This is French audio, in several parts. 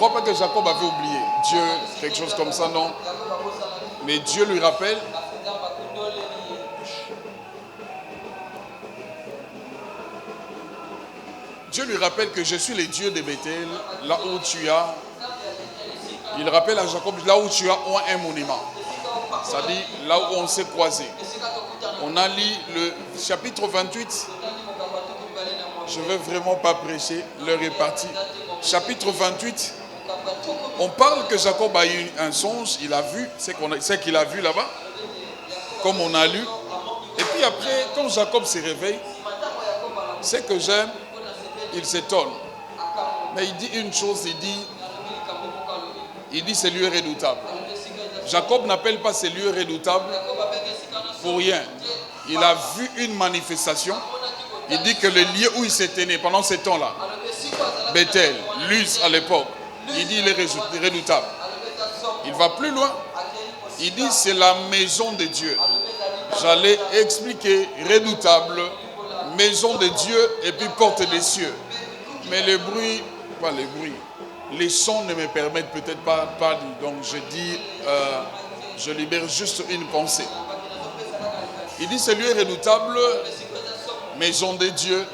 crois pas que Jacob avait oublié Dieu, quelque chose comme ça, non. Mais Dieu lui rappelle. Dieu lui rappelle que je suis le Dieu de Bethel, là où tu as. Il rappelle à Jacob, là où tu as un monument. Ça dit, là où on s'est croisés. On a lu le chapitre 28. Je ne vais vraiment pas prêcher, l'heure est partie. Chapitre 28. On parle que Jacob a eu un songe, il a vu, c'est qu'il a vu là-bas, comme on a lu. Et puis après, quand Jacob se réveille, c'est que j'aime, il s'étonne. Mais il dit une chose, il dit ce lieu redoutable. Jacob n'appelle pas ce lieu redoutable pour rien. Il a vu une manifestation. Il dit que le lieu où il s'est tenu pendant ce temps-là, Bethel, Luz à l'époque, il dit il est redoutable. Il va plus loin. Il dit c'est la maison de Dieu. J'allais expliquer redoutable, maison de Dieu et puis porte des cieux. Mais le bruit, pas le bruit, les sons ne me permettent peut-être pas donc je dis, je libère juste une pensée. Il dit ce lieu est redoutable, maison de Dieu,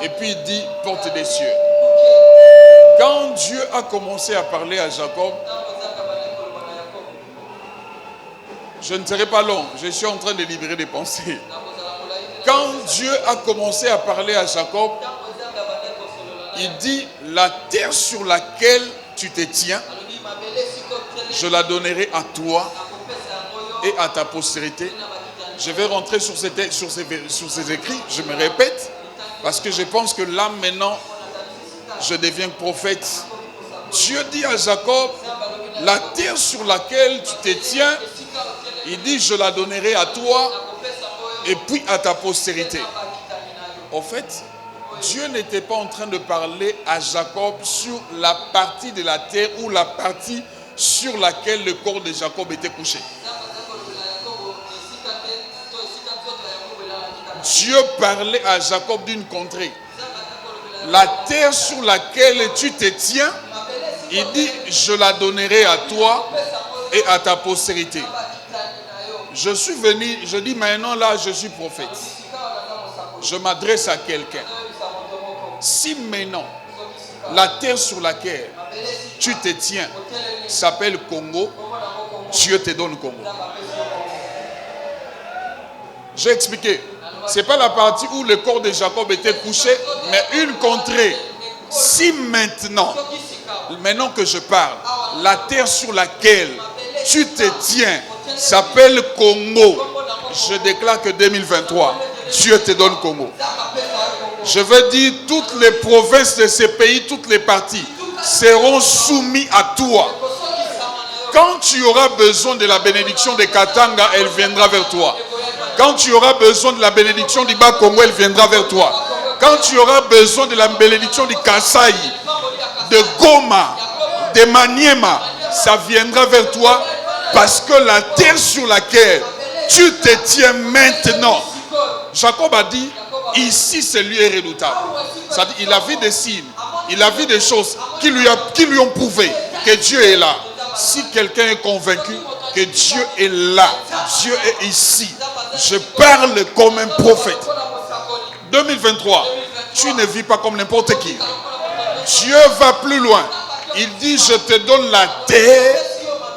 et puis il dit porte des cieux. Quand Dieu a commencé à parler à Jacob, je ne serai pas long, je suis en train de libérer des pensées. Quand Dieu a commencé à parler à Jacob, il dit la terre sur laquelle tu te tiens, je la donnerai à toi et à ta postérité. Je vais rentrer sur ces écrits, je me répète, parce que je pense que là maintenant, je deviens prophète. Dieu dit à Jacob, la terre sur laquelle tu te tiens, il dit, je la donnerai à toi et puis à ta postérité. En fait, Dieu n'était pas en train de parler à Jacob sur la partie de la terre ou la partie sur laquelle le corps de Jacob était couché. Dieu parlait à Jacob d'une contrée. La terre sur laquelle tu te tiens, il dit, je la donnerai à toi et à ta postérité. Je suis venu, je dis maintenant là, je suis prophète. Je m'adresse à quelqu'un. Si maintenant, la terre sur laquelle tu te tiens s'appelle Congo, Dieu te donne Congo. J'ai expliqué. Ce n'est pas la partie où le corps de Jacob était couché, mais une contrée. Si maintenant que je parle, la terre sur laquelle tu te tiens s'appelle Congo, je déclare que 2023, Dieu te donne Congo. Je veux dire, toutes les provinces de ce pays, toutes les parties seront soumises à toi. Quand tu auras besoin de la bénédiction de Katanga, elle viendra vers toi. Quand tu auras besoin de la bénédiction du Bas-Congo, elle viendra vers toi. Quand tu auras besoin de la bénédiction du Kasaï, de Goma, de Maniema, ça viendra vers toi parce que la terre sur laquelle tu te tiens maintenant, Jacob a dit, ici ce lieu est redoutable. C'est-à-dire, il a vu des signes, il a vu des choses qui lui ont prouvé que Dieu est là. Si quelqu'un est convaincu que Dieu est là, Dieu est ici, je parle comme un prophète. 2023, tu ne vis pas comme n'importe qui. Dieu va plus loin. Il dit, je te donne la terre,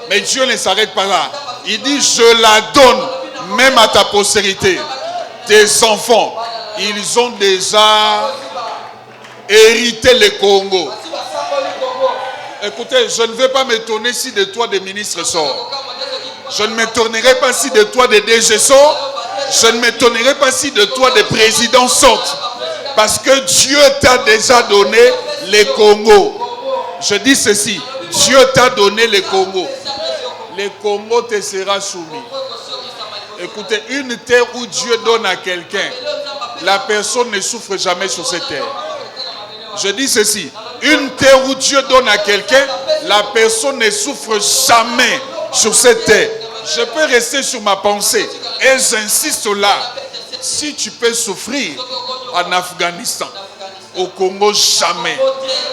mais Dieu ne s'arrête pas là. Il dit, je la donne même à ta postérité. Tes enfants, ils ont déjà hérité le Congo. Écoutez, je ne vais pas m'étonner si de toi des ministres sortent. Je ne m'étonnerai pas si de toi des DG sortent. Je ne m'étonnerai pas si de toi des présidents sortent. Parce que Dieu t'a déjà donné les Congo. Je dis ceci, Dieu t'a donné les Congo. Les Congo te sera soumis. Écoutez, une terre où Dieu donne à quelqu'un, la personne ne souffre jamais sur cette terre. Je dis ceci, une terre où Dieu donne à quelqu'un, la personne ne souffre jamais sur cette terre. Je peux rester sur ma pensée et j'insiste là. Si tu peux souffrir en Afghanistan, Au Congo, jamais.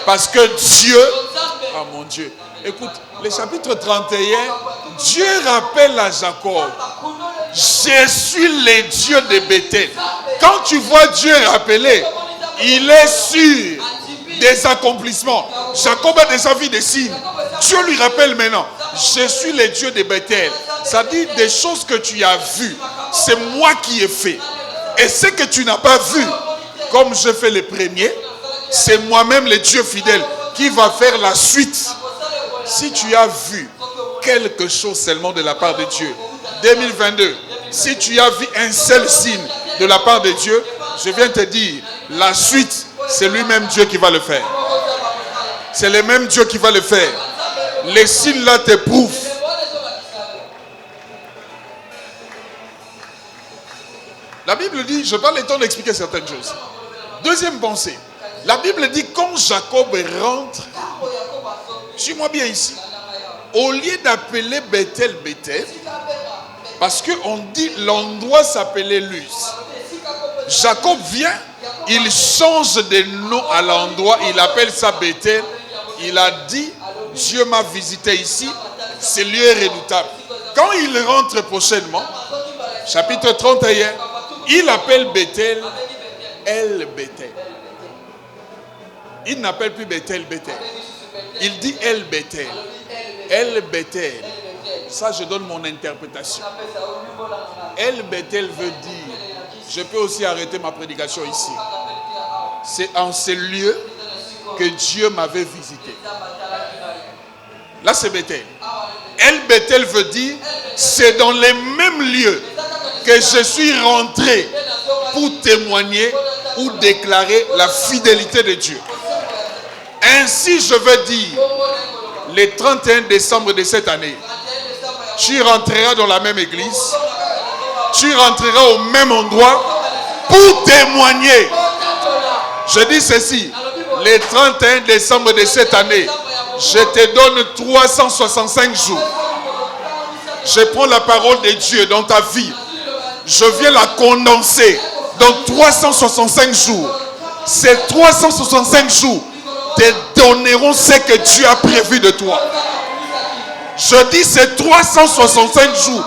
Parce que Dieu, ah mon Dieu, écoute, le chapitre 31, Dieu rappelle à Jacob, je suis le Dieu de Bethel. Quand tu vois Dieu rappeler, il est sûr des accomplissements. Jacob a déjà vu des signes. Dieu lui rappelle maintenant, je suis le Dieu de Bethel. Ça dit des choses que tu as vues, c'est moi qui ai fait. Et ce que tu n'as pas vu, comme je fais le premier, c'est moi-même le Dieu fidèle qui va faire la suite. Si tu as vu quelque chose seulement de la part de Dieu, 2022, si tu as vu un seul signe de la part de Dieu, je viens te dire, la suite, c'est lui-même Dieu qui va le faire. C'est le même Dieu qui va le faire. Les signes là te prouvent. La Bible dit, je parle le temps d'expliquer certaines choses. Deuxième pensée. La Bible dit, quand Jacob rentre, suis-moi bien ici, au lieu d'appeler Bethel, Bethel, parce qu'on dit l'endroit s'appelait Luz. Jacob vient, il change de nom à l'endroit, il appelle ça Bethel. Il a dit, Dieu m'a visité ici, ce lieu est redoutable. Quand il rentre prochainement, chapitre 31, il appelle Bethel, El Bethel. Il n'appelle plus Bethel, Bethel. Il dit El Bethel. El Bethel. Ça, je donne mon interprétation. El Bethel veut dire, je peux aussi arrêter ma prédication ici. C'est en ce lieu que Dieu m'avait visité. Là, c'est Bethel. El Bethel veut dire, c'est dans les mêmes lieux que je suis rentré pour témoigner ou déclarer la fidélité de Dieu. Ainsi, je veux dire, le 31 décembre de cette année, tu rentreras dans la même église, tu rentreras au même endroit pour témoigner. Je dis ceci, le 31 décembre de cette année, je te donne 365 jours. Je prends la parole de Dieu dans ta vie. Je viens la condenser dans 365 jours. Ces 365 jours te donneront ce que Dieu a prévu de toi. Je dis ces 365 jours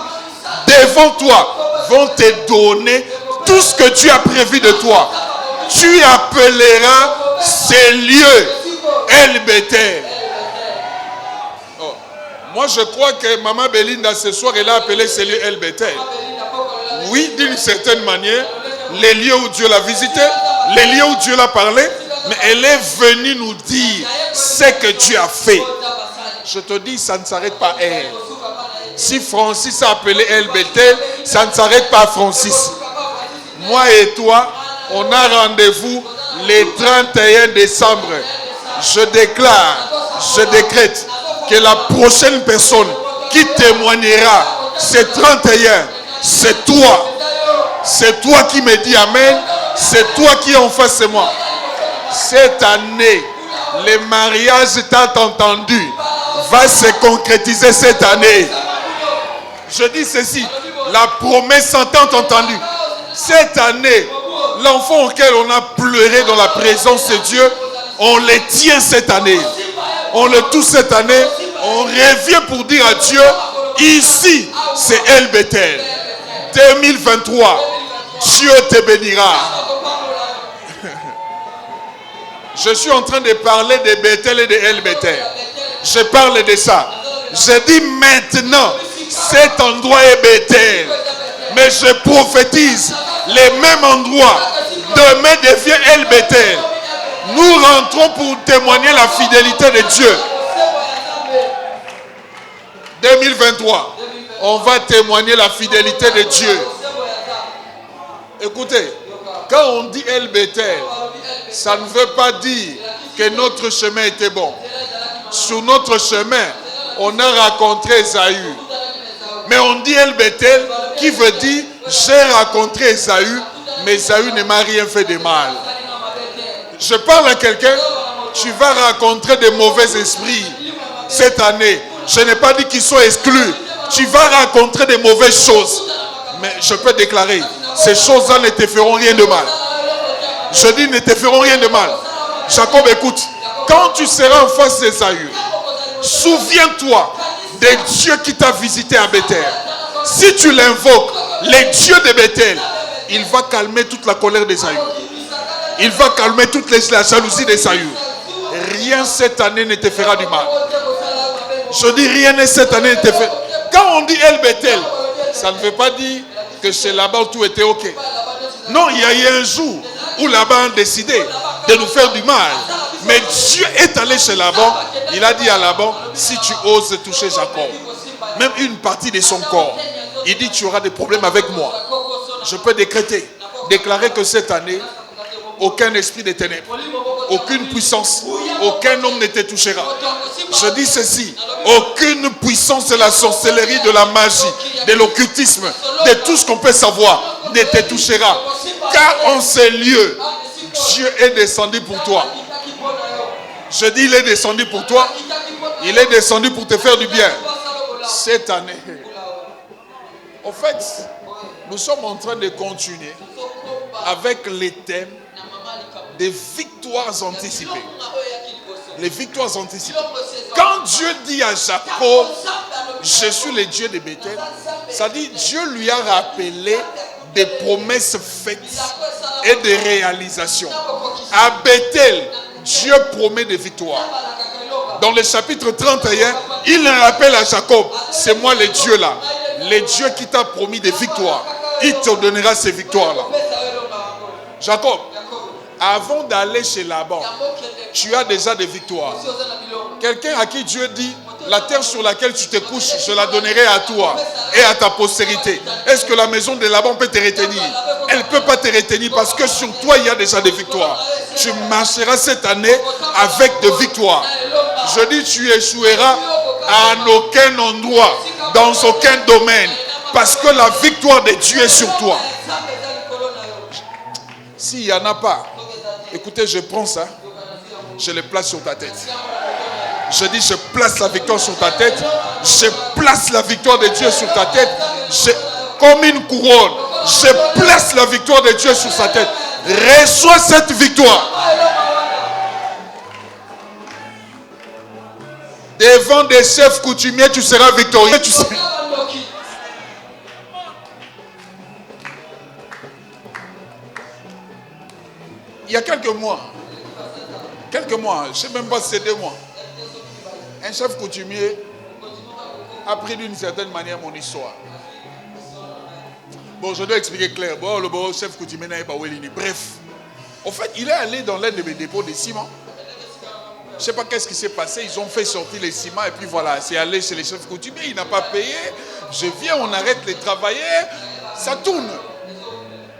devant toi vont te donner tout ce que Dieu a prévu de toi. Tu appelleras ces lieux El Bethel. Oh. Moi je crois que Maman Belinda ce soir elle a appelé ces lieux El Bethel. Oui, d'une certaine manière, les lieux où Dieu l'a visité, les lieux où Dieu l'a parlé, mais elle est venue nous dire ce que Dieu a fait. Je te dis, ça ne s'arrête pas à elle. Si Francis a appelé El Bethel, ça ne s'arrête pas à Francis. Moi et toi, on a rendez-vous le 31 décembre. Je déclare, je décrète que la prochaine personne qui témoignera, c'est 31. C'est toi. C'est toi qui me dis Amen. C'est toi qui es en face de moi. Cette année, le mariage tant entendu va se concrétiser cette année. Je dis ceci, la promesse tant entendue. Cette année, l'enfant auquel on a pleuré dans la présence de Dieu, on le tient cette année. On le touche cette année. On revient pour dire à Dieu, ici, c'est El Bethel. 2023, Dieu te bénira. Je suis en train de parler de Bethel et de El Bethel. Je parle de ça. Je dis maintenant, cet endroit est Bethel. Mais je prophétise, les mêmes endroits, demain devient El Bethel. Nous rentrons pour témoigner la fidélité de Dieu. 2023, on va témoigner la fidélité de Dieu. Écoutez, quand on dit El Bethel, ça ne veut pas dire que notre chemin était bon. Sur notre chemin, on a rencontré Esaü. Mais on dit El Bethel qui veut dire j'ai rencontré Esaü, mais Esaü ne m'a rien fait de mal. Je parle à quelqu'un, tu vas rencontrer de mauvais esprits cette année. Je n'ai pas dit qu'ils sont exclus. Tu vas rencontrer de mauvaises choses. Mais je peux déclarer, ces choses-là ne te feront rien de mal. Je dis ne te feront rien de mal. Jacob, écoute. Quand tu seras en face d'Ésaü, souviens-toi des dieux qui t'a visité à Bethel. Si tu l'invoques, les dieux de Bethel, il va calmer toute la colère d'Ésaü. Il va calmer toute la jalousie d'Ésaü. Rien cette année ne te fera du mal. Je dis rien cette année ne te fera. Quand on dit El Bethel, ça ne veut pas dire que chez Laban tout était ok. Non, il y a eu un jour où Laban a décidé de nous faire du mal. Mais Dieu est allé chez Laban. Il a dit à Laban, si tu oses toucher Jacob, même une partie de son corps, il dit tu auras des problèmes avec moi. Je peux déclarer que cette année, aucun esprit de ténèbres, aucune puissance, aucun homme ne te touchera. Je dis ceci, aucune puissance de la sorcellerie, de la magie, de l'occultisme, de tout ce qu'on peut savoir, ne te touchera. Car en ces lieux, Dieu est descendu pour toi. Je dis, il est descendu pour toi. Il est descendu pour te faire du bien. Cette année, en fait, nous sommes en train de continuer avec les thèmes des victoires anticipées. Les victoires anticipées. Quand Dieu dit à Jacob, je suis le Dieu de Bethel, ça dit Dieu lui a rappelé des promesses faites et des réalisations. À Bethel, Dieu promet des victoires. Dans le chapitre 31, il rappelle à Jacob, c'est moi le Dieu là, le Dieu qui t'a promis des victoires. Il te donnera ces victoires là. Jacob, avant d'aller chez Laban, tu as déjà des victoires. Quelqu'un à qui Dieu dit, la terre sur laquelle tu te couches, je la donnerai à toi et à ta postérité. Est-ce que la maison de Laban peut te retenir? Elle ne peut pas te retenir parce que sur toi, il y a déjà des victoires. Tu marcheras cette année avec des victoires. Je dis, tu échoueras à aucun endroit, dans aucun domaine, parce que la victoire de Dieu est sur toi. S'il n'y en a pas, écoutez, je prends ça, je le place sur ta tête. Je dis, je place la victoire sur ta tête. Je place la victoire de Dieu sur ta tête. Comme une couronne, je place la victoire de Dieu sur sa tête. Reçois cette victoire. Devant des chefs coutumiers, tu seras victorieux. Il y a quelques mois, je ne sais même pas si c'est 2 mois, un chef coutumier a pris d'une certaine manière mon histoire. Bon, je dois expliquer clair. Bon, le chef coutumier n'a pas oublié. Bref, en fait, il est allé dans l'un de mes dépôts de ciment. Je ne sais pas qu'est-ce qui s'est passé. Ils ont fait sortir les ciments et puis voilà, c'est allé chez les chefs coutumiers. Il n'a pas payé. Je viens, on arrête les travailleurs. Ça tourne.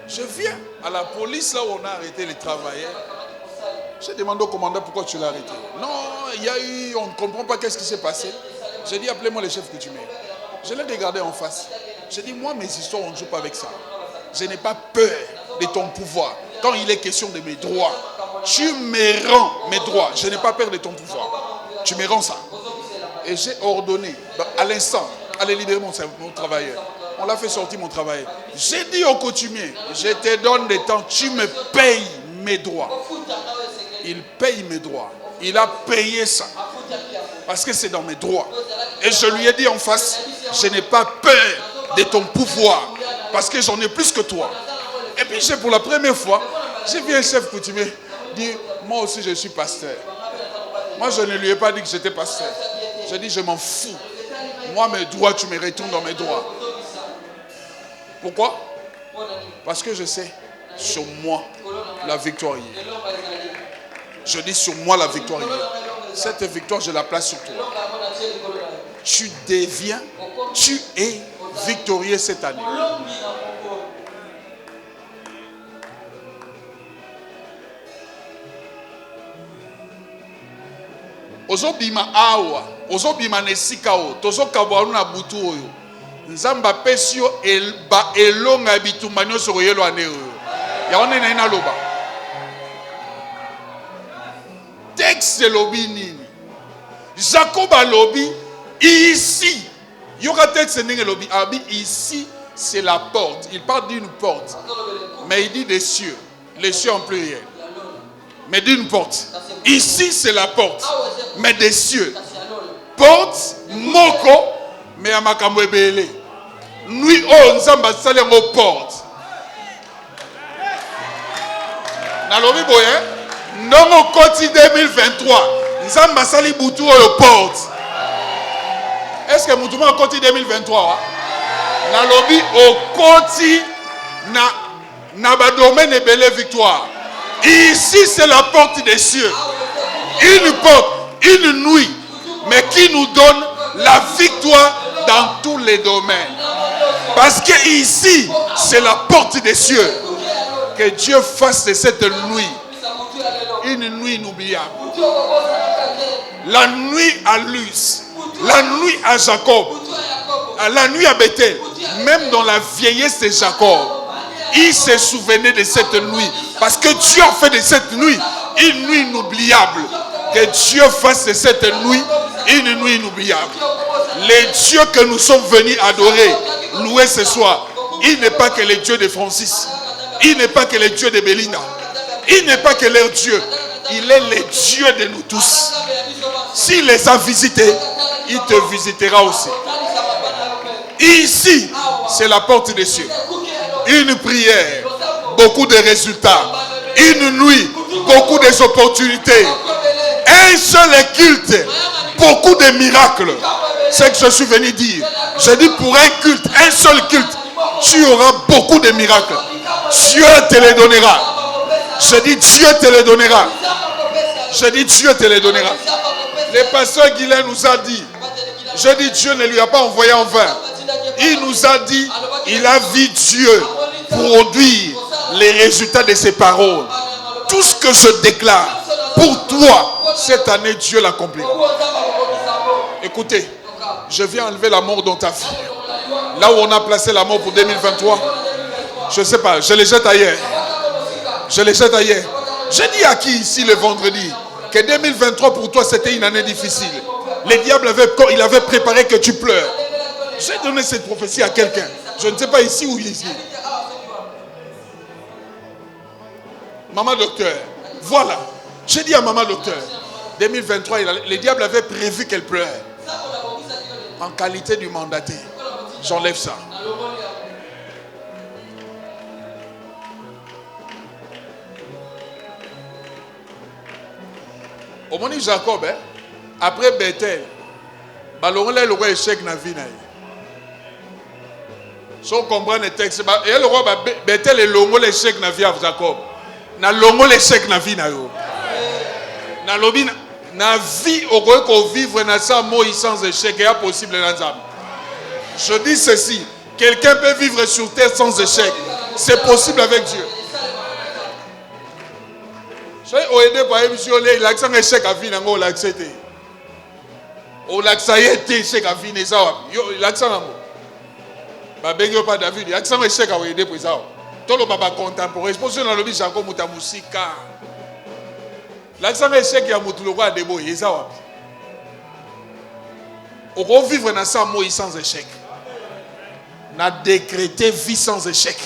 Je viens à la police là où on a arrêté les travailleurs. J'ai demandé au commandant pourquoi tu l'as arrêté. Non, il y a eu, on ne comprend pas qu'est-ce qui s'est passé. J'ai dit appelez-moi le chef coutumier. Je l'ai regardé en face. J'ai dit moi mes histoires on ne joue pas avec ça. Je n'ai pas peur de ton pouvoir. Quand il est question de mes droits, tu me rends mes droits. Je n'ai pas peur de ton pouvoir. Tu me rends ça. Et j'ai ordonné à l'instant, allez libérer mon travailleur. On l'a fait sortir mon travailleur. J'ai dit au coutumier, je te donne des temps, tu me payes mes droits. Il paye mes droits. Il a payé ça. Parce que c'est dans mes droits. Et je lui ai dit en face, je n'ai pas peur de ton pouvoir. Parce que j'en ai plus que toi. Et puis pour la première fois, j'ai vu un chef coutumier dire, moi aussi je suis pasteur. Moi je ne lui ai pas dit que j'étais pasteur. J'ai dit, je m'en fous. Moi mes droits, tu me retournes dans mes droits. Pourquoi? Parce que je sais, sur moi, la victoire y est. Je dis sur moi la victoire y est. Cette victoire, je la place sur toi. Tu es victorieux cette année. Ozobima awa, ozobima nesika o, tozokabwa na butu oyo. Nzamba pesio elonga bitumba nyonso koyelo ane oyo. Ya one na ina loba. Texte lobi nini. Jacob a lobi ici. Yoka texte nini lobi abi ici c'est la porte. Il parle d'une porte. Mais il dit des cieux. Les cieux en pluriel. mais d'une porte. Ici, c'est la porte, mais des cieux. Porte, moko, mais à makambo ebele. Nuit, oh, nzamba sali ngo porte. Nalobi boye, non koti 2023. Nzamba sali butu o porte. Est-ce que Moutouma koti 2023? Nalobi au koti na ba domaine ebele victoire. Ici, c'est la porte des cieux. Une porte, une nuit, mais qui nous donne la victoire dans tous les domaines. Parce que ici, c'est la porte des cieux. Que Dieu fasse de cette nuit une nuit inoubliable. La nuit à Luz, la nuit à Jacob, la nuit à Bethel, même dans la vieillesse de Jacob, il se souvenait de cette nuit. Parce que Dieu a fait de cette nuit une nuit inoubliable. Que Dieu fasse de cette nuit une nuit inoubliable. Les dieux que nous sommes venus adorer, louer ce soir, il n'est pas que le Dieu de Francis. Il n'est pas que le Dieu de Belinda. Il n'est pas que leur Dieu. Il est le Dieu de nous tous. S'il les a visités, il te visitera aussi. Ici, c'est la porte des cieux. Une prière, beaucoup de résultats. Une nuit, beaucoup d'opportunités. Un seul culte, beaucoup de miracles. C'est ce que je suis venu dire. Je dis pour un culte, un seul culte, tu auras beaucoup de miracles. Dieu te les donnera. Je dis Dieu te les donnera. Je dis Dieu te les donnera. Le pasteur Guilain nous a dit, je dis Dieu ne lui a pas envoyé en vain. Il nous a dit, il a vu Dieu produire les résultats de ses paroles. Tout ce que je déclare pour toi, cette année, Dieu l'accomplira. Écoutez, je viens enlever la mort dans ta vie. Là où on a placé la mort pour 2023, je ne sais pas, je les jette ailleurs. Je les jette ailleurs. J'ai dit à qui ici le vendredi que 2023 pour toi c'était une année difficile. Le diable avait préparé que tu pleures. J'ai donné cette prophétie à quelqu'un. Je ne sais pas ici ou ici. Maman docteur, voilà. J'ai dit à maman docteur, 2023, le diable avait prévu qu'elle pleure. En qualité du mandataire. J'enlève ça. Au moment de Jacob, après Bethel, il y a le échec dans la vie. Si on comprend le texte, il y a le roi Bethel et l'échec dans la vie de Jacob. Il y a l'échec dans la vie. Dans la vie, on peut vivre sans échec. C'est possible. Je dis ceci. Quelqu'un peut vivre sur terre sans échec. C'est possible avec Dieu. Il a un échec à vie. Il a accepté. Il a accepté échec à vie. Il a accepté. Il a pas David. Il a accepté échec à vie. Tout le monde contemporain. Je pense que dans le bis, Jacob Mouta Moussika. L'accent échec à Moutouloua Debo. On peut vivre dans ça sans échec. On a décrété vie sans échec.